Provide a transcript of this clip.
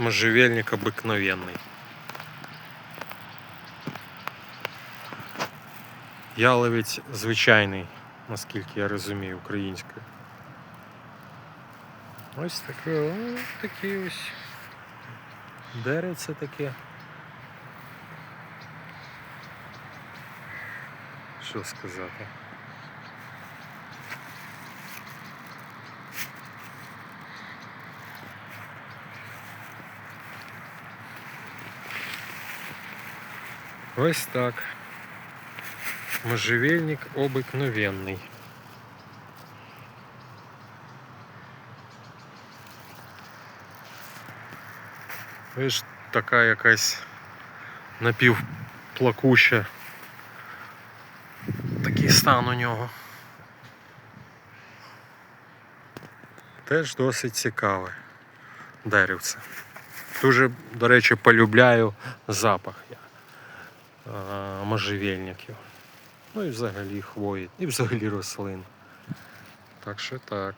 можжевельник обикновенний. Яловець звичайний, наскільки я розумію, українською. Ось такі ось деревце таке. Що сказати? Ось так. Можжевельник обикновенний. Ось така якась напівплакуща. Такий стан у нього. Теж досить цікаве деревце. Дуже, до речі, полюбляю запах можжевельників. Ну і взагалі хвої, і взагалі рослин. Так що так.